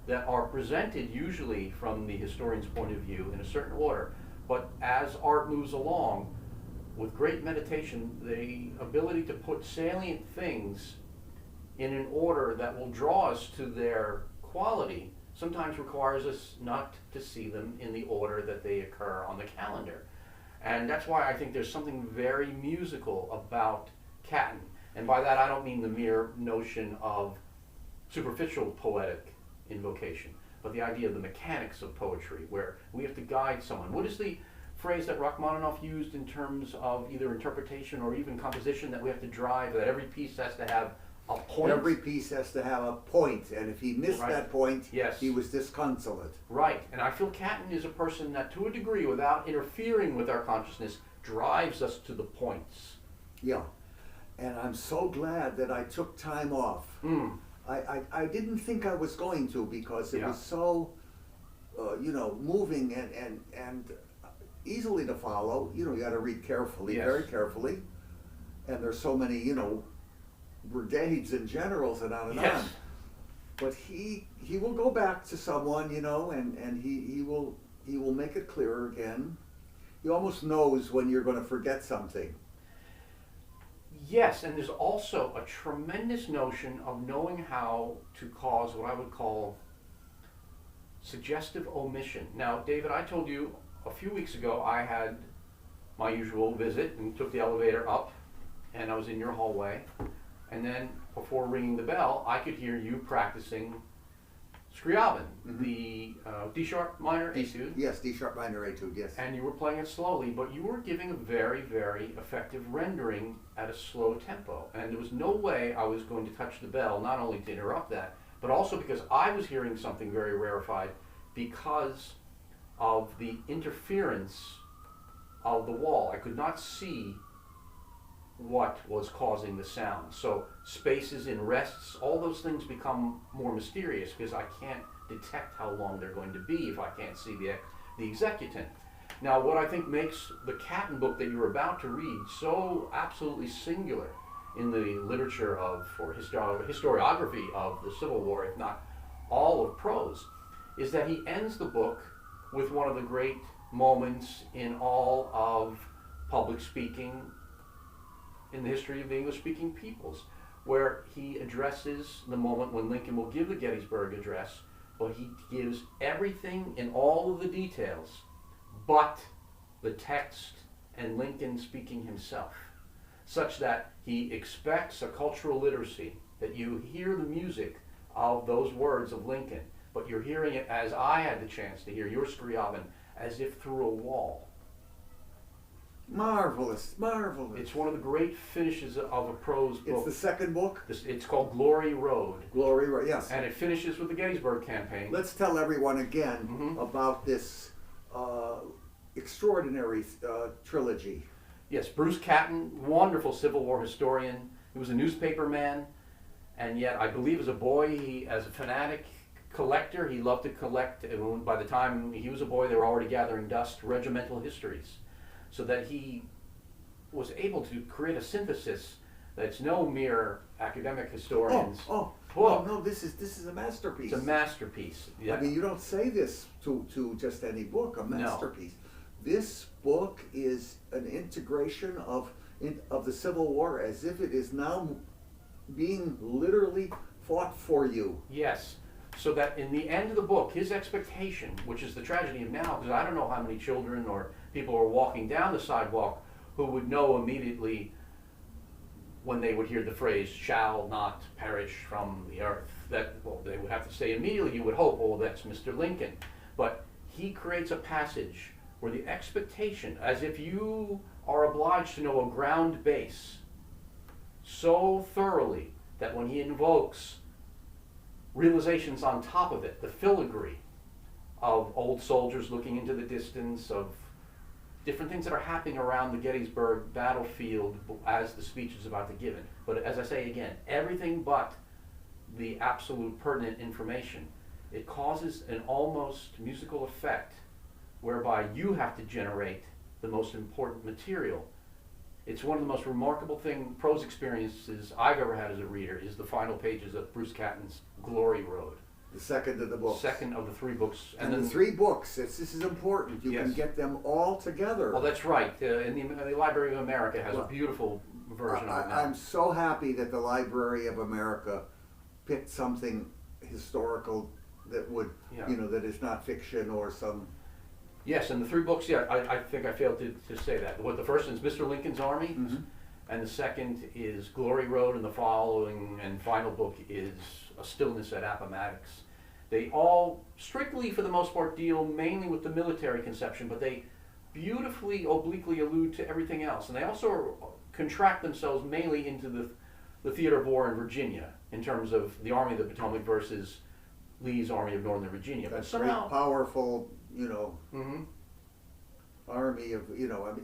that are presented usually from the historian's point of view in a certain order. But as art moves along, with great meditation, the ability to put salient things in an order that will draw us to their quality sometimes requires us not to see them in the order that they occur on the calendar. And that's why I think there's something very musical about Catton. And by that I don't mean the mere notion of superficial poetic invocation, but the idea of the mechanics of poetry, where we have to guide someone. What is the phrase that Rachmaninoff used in terms of either interpretation or even composition, that we have to drive, that every piece has to have a point? Every piece has to have a point, and if he missed that point, yes, he was disconsolate. Right, and I feel Catton is a person that, to a degree, without interfering with our consciousness, drives us to the points. Yeah, and I'm so glad that I took time off. I didn't think I was going to, because it was so, moving and easily to follow. You know, you got to read carefully, very carefully, and there's so many, brigades and generals and on and on. But he will go back to someone, and he will make it clearer again. He almost knows when you're going to forget something. Yes, and there's also a tremendous notion of knowing how to cause what I would call suggestive omission. Now, David, I told you a few weeks ago I had my usual visit and took the elevator up, and I was in your hallway, and then before ringing the bell, I could hear you practicing Scriabin, the D-sharp minor etude. Yes, D-sharp minor etude, yes. And you were playing it slowly, but you were giving a very, very effective rendering at a slow tempo. And there was no way I was going to touch the bell, not only to interrupt that, but also because I was hearing something very rarefied because of the interference of the wall. I could not see what was causing the sound. So spaces in rests, all those things become more mysterious because I can't detect how long they're going to be if I can't see the executant. Now, what I think makes the Catton book that you're about to read so absolutely singular in the literature of, or historiography of the Civil War, if not all of prose, is that he ends the book with one of the great moments in all of public speaking in the history of the English-speaking peoples, where he addresses the moment when Lincoln will give the Gettysburg Address, but he gives everything in all of the details but the text and Lincoln speaking himself, such that he expects a cultural literacy, that you hear the music of those words of Lincoln, but you're hearing it, as I had the chance to hear your Scriabin, as if through a wall. Marvelous, marvelous. It's one of the great finishes of a prose book. It's the second book? It's called Glory Road. Glory Road, yes. And it finishes with the Gettysburg campaign. Let's tell everyone again about this extraordinary trilogy. Yes, Bruce Catton, wonderful Civil War historian. He was a newspaper man, and yet I believe as a boy, he, as a fanatic collector, he loved to collect. By the time he was a boy, they were already gathering dust, regimental histories, so that he was able to create a synthesis that's no mere academic historian's book. Oh no, this is a masterpiece. It's a masterpiece. Yeah. I mean, you don't say this to just any book, a masterpiece. No. This book is an integration of the Civil War as if it is now being literally fought for you. Yes. So that in the end of the book, his expectation, which is the tragedy of now, because I don't know how many children or people are walking down the sidewalk who would know immediately when they would hear the phrase, shall not perish from the earth, that, well, they would have to say immediately, you would hope, oh, that's Mr. Lincoln. But he creates a passage where the expectation, as if you are obliged to know a ground base so thoroughly that when he invokes realizations on top of it, the filigree of old soldiers looking into the distance, of different things that are happening around the Gettysburg battlefield as the speech is about to be given. But as I say again, everything but the absolute pertinent information. It causes an almost musical effect whereby you have to generate the most important material. It's one of the most remarkable prose experiences I've ever had as a reader is the final pages of Bruce Catton's Glory Road. The second of the books. Second of the 3 books. And the 3 books, this is important. You Yes. can get them all together. Well, that's right. The Library of America has a beautiful version of it now. I'm so happy that the Library of America picked something historical that would, Yeah. that is not fiction or some... Yes, and the 3 books, I think I failed to say that. The first is Mr. Lincoln's Army, Mhm. and the second is Glory Road, and the following and final book is A Stillness at Appomattox. They all, strictly for the most part, deal mainly with the military conception, but they beautifully, obliquely allude to everything else. And they also contract themselves mainly into the theater of war in Virginia, in terms of the Army of the Potomac versus Lee's Army of Northern Virginia. That But somehow... great, powerful, Mhm. army of,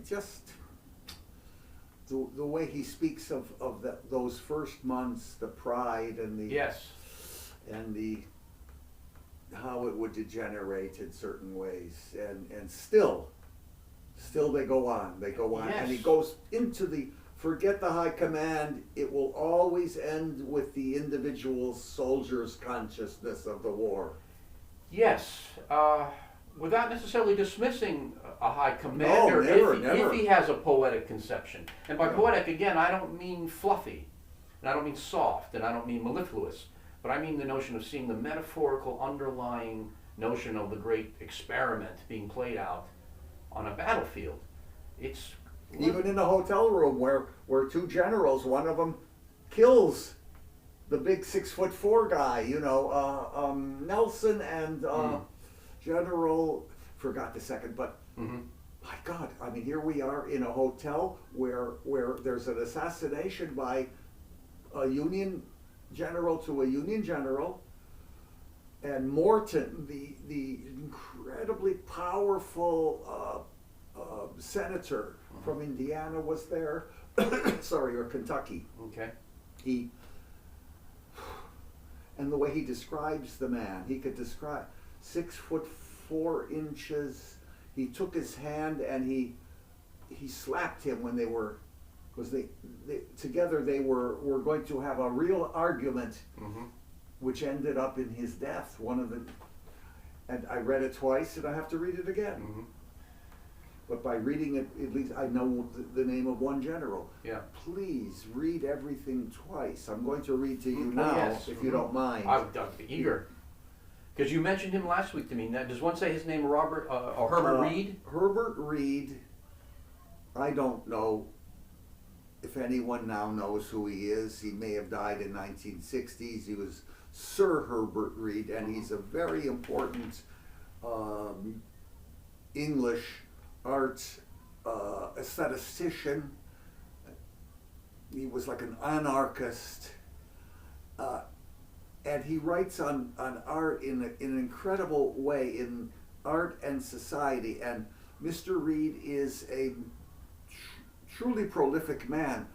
just the way he speaks of those first months, the pride and the... Yes. And how it would degenerate in certain ways, and still they go on, and he Yes. goes into forget the high command, it will always end with the individual soldier's consciousness of the war. Yes, without necessarily dismissing a high commander, never. if he has a poetic conception. And by Yeah. poetic, again, I don't mean fluffy, and I don't mean soft, and I don't mean mellifluous, but I mean the notion of seeing the metaphorical underlying notion of the great experiment being played out on a battlefield. It's Even in a hotel room where 2 generals, one of them kills the big 6'4" guy, Nelson and General, forgot the second, but Mhm. my God, here we are in a hotel where there's an assassination by a Union general to a Union general, and Morton, the incredibly powerful senator from Indiana was there, or Kentucky. Okay. And the way he describes the man, he could describe 6'4". He took his hand and he slapped him when they were, because they together they were going to have a real argument, Mhm. which ended up in his death. And I read it twice, and I have to read it again. Mhm. But by reading it, at least I know the name of one general. Yeah. Please read everything twice. I'm going to read to you Oh, now, yes. if you don't mind. I'd be eager. Because you mentioned him last week to me. Now, does one say his name Robert or Herbert Reed? Herbert Reed. I don't know if anyone now knows who he is. He may have died in 1960s. He was Sir Herbert Reed, and he's a very important English art aesthetician. He was like an anarchist, and he writes on art in an incredible way, in art and society. And Mr. Reed is a truly prolific man.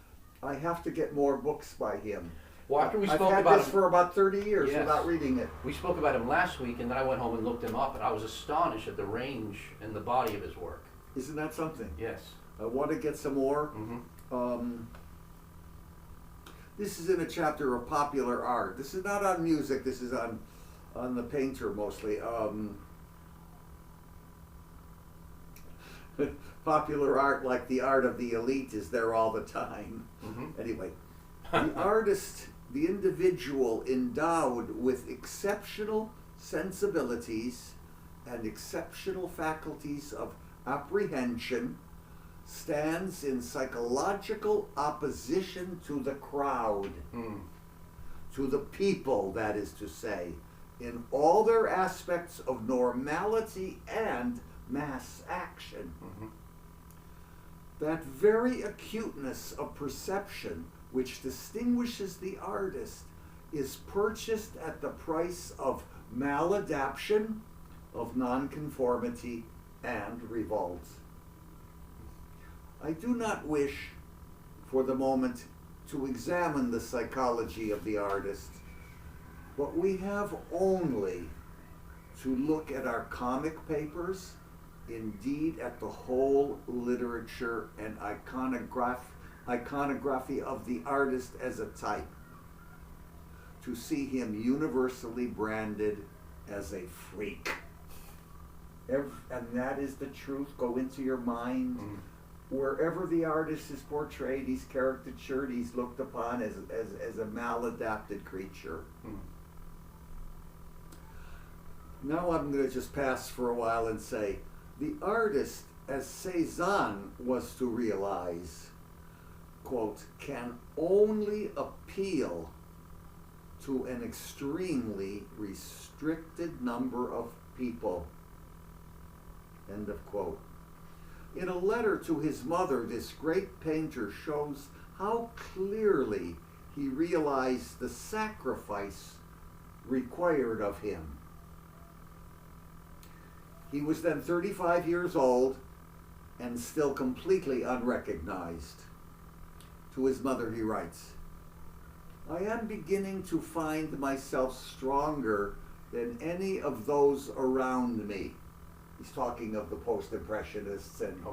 I have to get more books by him. Well, after we I've spoke had about this him, for about 30 years Yes. without reading it. we spoke about him last week, and then I went home and looked him up, and I was astonished at the range and the body of his work. Isn't that something? Yes. I want to get some more. Mm-hmm. This is in a chapter of popular art. This is not on music. This is on the painter mostly. Popular art, like the art of the elite, is there all the time. Mm-hmm. Anyway, the artist, the individual endowed with exceptional sensibilities and exceptional faculties of apprehension, stands in psychological opposition to the crowd, to the people, that is to say, in all their aspects of normality and mass action. Mm-hmm. That very acuteness of perception which distinguishes the artist is purchased at the price of maladaption, of nonconformity, and revolt. I do not wish for the moment to examine the psychology of the artist, but we have only to look at our comic papers, indeed at the whole literature and iconography of the artist as a type, to see him universally branded as a freak. And that is the truth. Go into your mind. Wherever the artist is portrayed, he's caricatured, he's looked upon as a maladapted creature. Now I'm going to just pass for a while and say, the artist, as Cézanne was to realize, quote, can only appeal to an extremely restricted number of people, end of quote. In a letter to his mother, this great painter shows how clearly he realized the sacrifice required of him. He was then 35 years old and still completely unrecognized. To his mother he writes, I am beginning to find myself stronger than any of those around me. He's talking of the post-impressionists and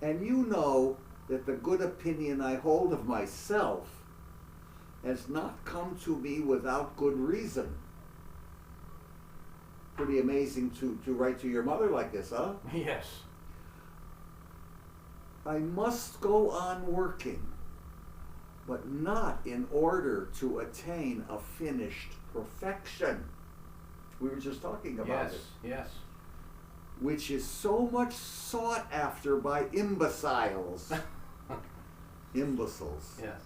and you know that the good opinion I hold of myself has not come to me without good reason. Pretty amazing to write to your mother like this, huh? Yes. I must go on working, but not in order to attain a finished perfection. We were just talking about it. Yes. Which is so much sought after by imbeciles. Imbeciles. Yes.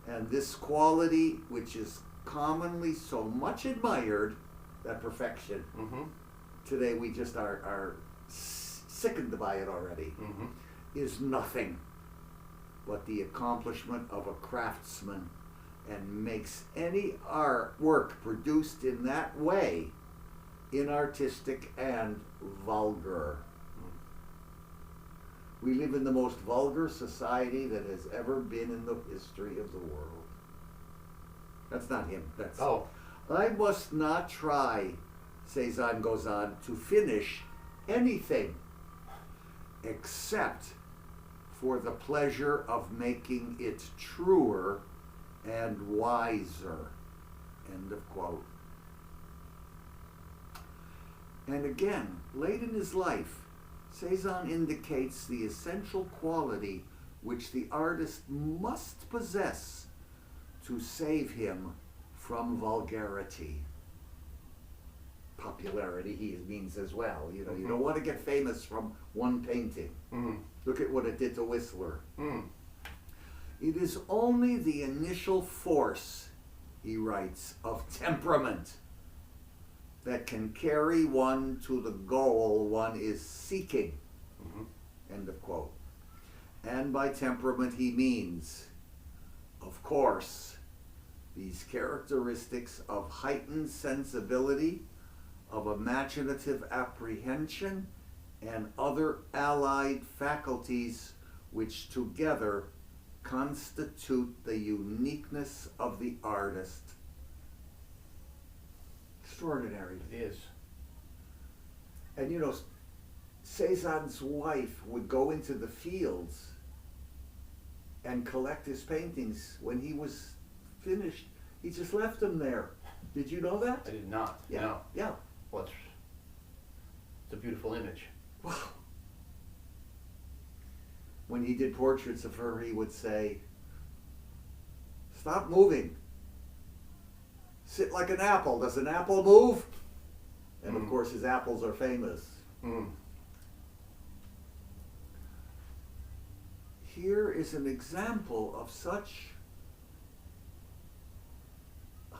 And this quality, which is commonly so much admired, that perfection, today we just are sickened by it already, is nothing but the accomplishment of a craftsman, and makes any art work produced in that way inartistic and vulgar. We live in the most vulgar society that has ever been in the history of the world. That's not him. That's I must not try, Cézanne goes on, to finish anything except for the pleasure of making it truer and wiser. End of quote. And again, late in his life, Cézanne indicates the essential quality which the artist must possess to save him from vulgarity. Popularity, he means as well. You know, you don't want to get famous from one painting. Look at what it did to Whistler. It is only the initial force, he writes, of temperament that can carry one to the goal one is seeking. End of quote. And by temperament he means, of course, these characteristics of heightened sensibility, of imaginative apprehension, and other allied faculties which together constitute the uniqueness of the artist. Extraordinary. It is. And you know, Cézanne's wife would go into the fields and collect his paintings. When he was finished, he just left them there. Did you know that? I did not. Yeah. No. Yeah. Well, it's a beautiful image. Wow. When he did portraits of her, he would say, stop moving. Sit like an apple. Does an apple move? And of course his apples are famous. Here is an example of such,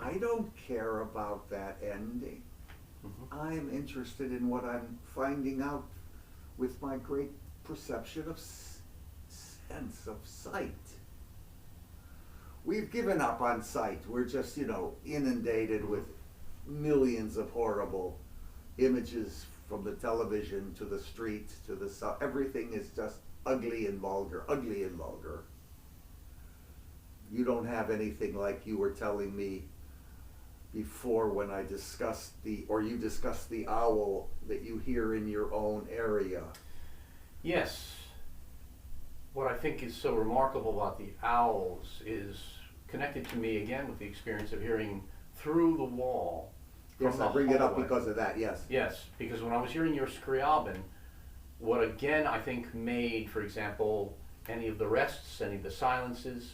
I don't care about that ending. I am interested in what I'm finding out with my great perception of sense of sight. We've given up on sight. We're just, you know, inundated with millions of horrible images from the television to the street to the everything is just ugly and vulgar, ugly and vulgar. You don't have anything like you were telling me before when I discussed you discussed the owl that you hear in your own area. Yes. What I think is so remarkable about the owls is connected to me again with the experience of hearing through the wall. Yes, I bring it up because of that, yes. Yes, because when I was hearing your Scriabin, what again I think made, for example, any of the rests, any of the silences,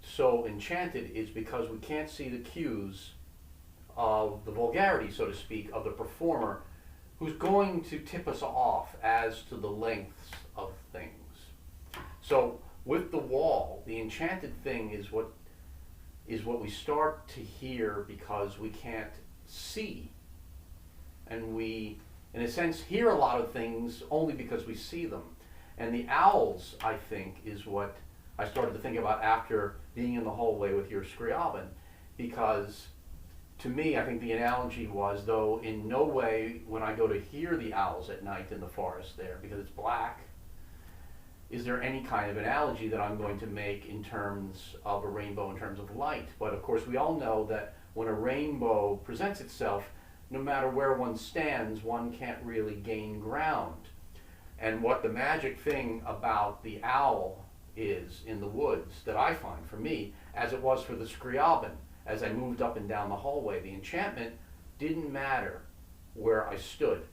so enchanted is because we can't see the cues of the vulgarity, so to speak, of the performer who's going to tip us off as to the lengths of things. So with the wall, the enchanted thing is what we start to hear because we can't see. And we, in a sense, hear a lot of things only because we see them. And the owls, I think, is what I started to think about after being in the hallway with your Scriabin, because to me, I think the analogy was, though in no way when I go to hear the owls at night in the forest there, because it's black, is there any kind of analogy that I'm going to make in terms of a rainbow, in terms of light. But of course, we all know that when a rainbow presents itself, no matter where one stands, one can't really gain ground. And what the magic thing about the owl is in the woods that I find for me, as it was for the Scriabin, as I moved up and down the hallway, the enchantment didn't matter where I stood.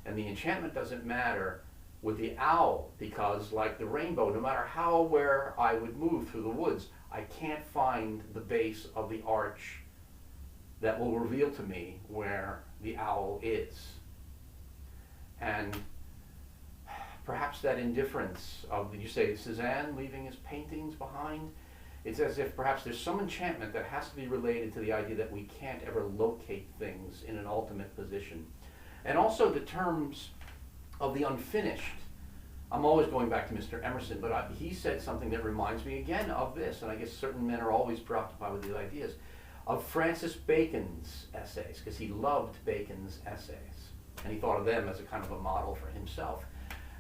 And the enchantment doesn't matter with the owl, because like the rainbow, no matter where I would move through the woods, I can't find the base of the arch that will reveal to me where the owl is. And perhaps that indifference of, did you say Cézanne leaving his paintings behind? It's as if perhaps there's some enchantment that has to be related to the idea that we can't ever locate things in an ultimate position. And also the terms of the unfinished. I'm always going back to Mr. Emerson, but he said something that reminds me again of this, and I guess certain men are always preoccupied with these ideas, of Francis Bacon's essays, because he loved Bacon's essays, and he thought of them as a kind of a model for himself,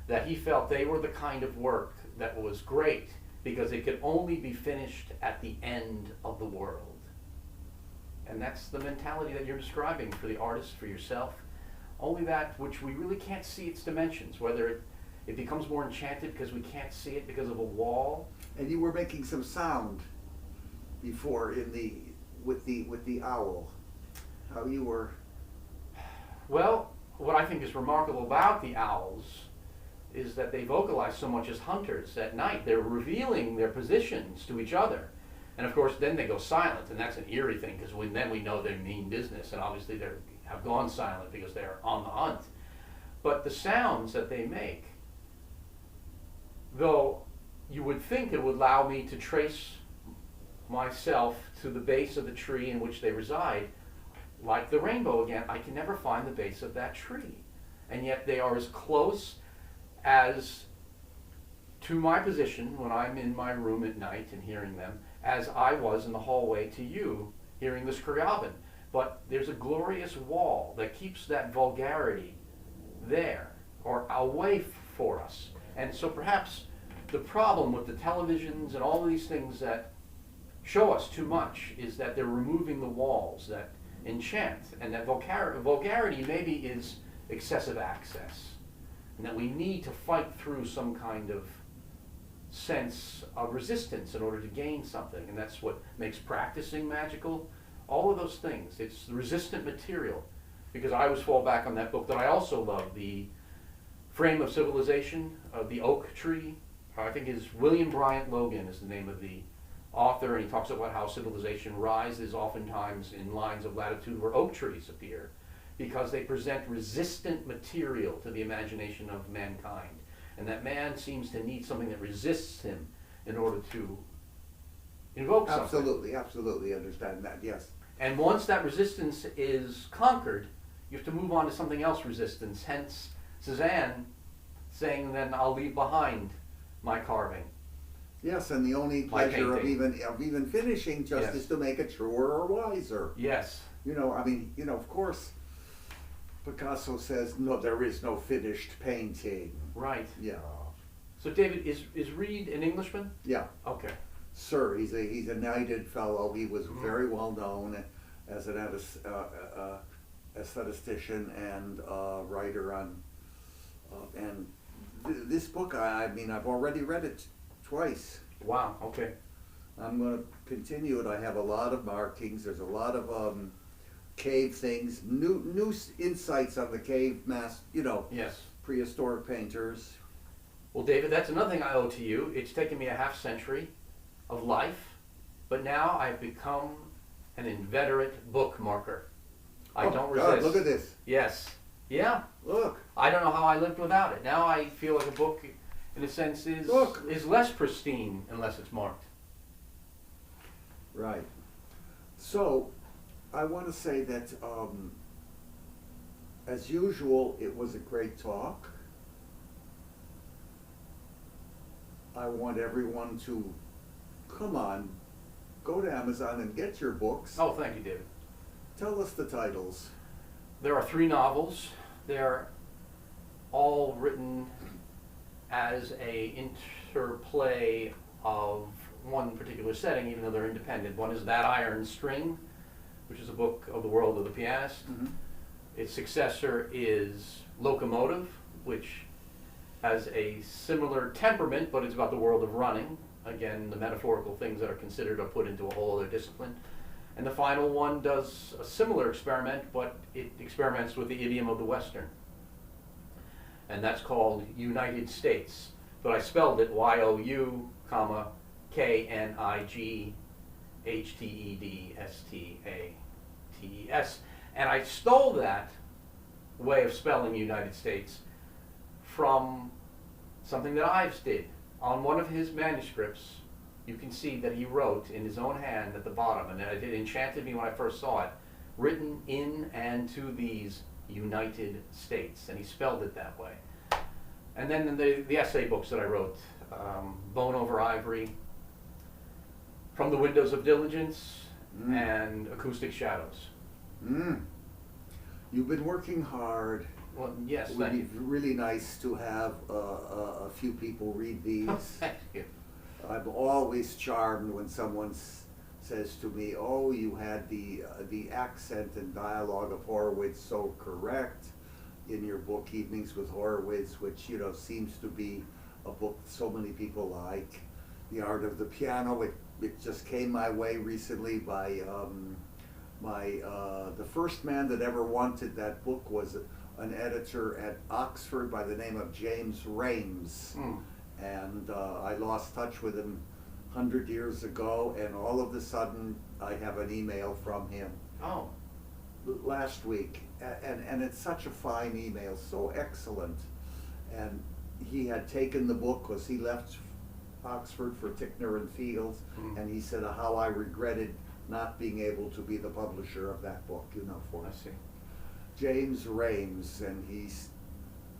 that he felt they were the kind of work that was great because it could only be finished at the end of the world. And that's the mentality that you're describing for the artist, for yourself. Only that which we really can't see its dimensions, whether it becomes more enchanted because we can't see it because of a wall. And you were making some sound before with the owl. How you were. Well, what I think is remarkable about the owls is that they vocalize so much as hunters at night. They're revealing their positions to each other. And of course, then they go silent, and that's an eerie thing, because then we know they mean business, and obviously they have gone silent because they're on the hunt. But the sounds that they make, though you would think it would allow me to trace myself to the base of the tree in which they reside, like the rainbow again, I can never find the base of that tree. And yet they are as close as to my position when I'm in my room at night and hearing them, as I was in the hallway to you hearing the Scriabin. But there's a glorious wall that keeps that vulgarity there, or away for us. And so perhaps the problem with the televisions and all of these things that show us too much is that they're removing the walls that enchant, and that vulgarity maybe is excessive access, and that we need to fight through some kind of sense of resistance in order to gain something, and that's what makes practicing magical. All of those things, it's the resistant material, because I always fall back on that book that I also love, The Frame of Civilization, of the Oak Tree. I think is William Bryant Logan is the name of the author, and he talks about how civilization rises oftentimes in lines of latitude where oak trees appear, because they present resistant material to the imagination of mankind, and that man seems to need something that resists him in order to invoke something. Absolutely understand that, yes. And once that resistance is conquered, you have to move on to something else resistance, hence Cézanne saying, then I'll leave behind my carving. Yes, and the only pleasure of even finishing just is to make it truer or wiser. Yes. Of course, Picasso says, no, there is no finished painting. Right. Yeah. So David, is Reed an Englishman? Yeah, Okay. sir. He's a knighted fellow. He was very well known as an aesthetician and writer on. This book, I mean, I've already read it twice. Wow, okay. I'm going to continue it. I have a lot of markings. There's a lot of cave things, new insights on the cave Yes. prehistoric painters. Well, David, that's another thing I owe to you. It's taken me a half century of life, but now I've become an inveterate bookmarker. I don't resist. God, look at this. Yes. Yeah. Look. I don't know how I lived without it. Now I feel like a book, in a sense, is less pristine unless it's marked. Right. So, I want to say that, as usual, it was a great talk. I want everyone to, come on, go to Amazon and get your books. Oh, thank you, David. Tell us the titles. There are 3 novels. They're all written as a interplay of one particular setting, even though they're independent. One is That Iron String, which is a book of the world of the pianist. Mm-hmm. Its successor is Locomotive, which has a similar temperament, but it's about the world of running. Again, the metaphorical things that are considered are put into a whole other discipline. And the final one does a similar experiment, but it experiments with the idiom of the Western. And that's called United States. But I spelled it Y-O-U, K-N-I-G-H-T-E-D-S-T-A-T-E-S. And I stole that way of spelling United States from something that Ives did. On one of his manuscripts, you can see that he wrote in his own hand at the bottom, and it enchanted me when I first saw it, written in and to these United States, and he spelled it that way. And then the essay books that I wrote, Bone Over Ivory, From the Windows of Diligence, and Acoustic Shadows. You've been working hard. Well, yes, It would thank be you. really nice to have a few people read these. Thank you. I'm always charmed when someone says to me, "Oh, you had the accent and dialogue of Horowitz so correct in your book Evenings with Horowitz," which seems to be a book so many people like. The Art of the Piano. It just came my way recently by the first man that ever wanted that book was an editor at Oxford by the name of James Rames. And I lost touch with him 100 years ago, and all of a sudden I have an email from him Oh, last week, and it's such a fine email, so excellent. And he had taken the book because he left Oxford for Ticknor and Fields, and he said how I regretted not being able to be the publisher of that book, for I see. James Rames, and he's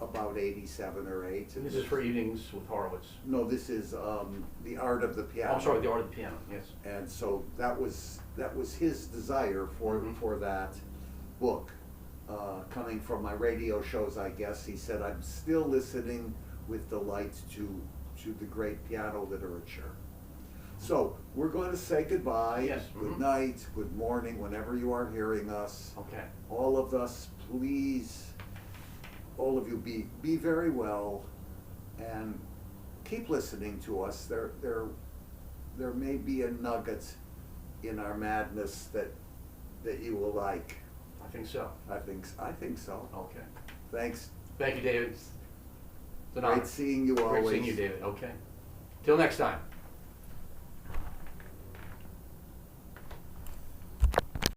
about 87 or 8. And this is for Evenings with Horowitz. No, this is The Art of the Piano. Oh, I'm sorry, The Art of the Piano, yes. And so that was his desire for that book. Coming from my radio shows, I guess, he said, "I'm still listening with delight to the great piano literature." So we're going to say goodbye. Yes. Good night, good morning, whenever you are hearing us. Okay. All of us, please, all of you, be very well, and keep listening to us. There may be a nugget in our madness that you will like. I think so. I think so. Okay. Thanks. Thank you, David. It's an honor. Great seeing you always. Great seeing you, David. Okay. Till next time.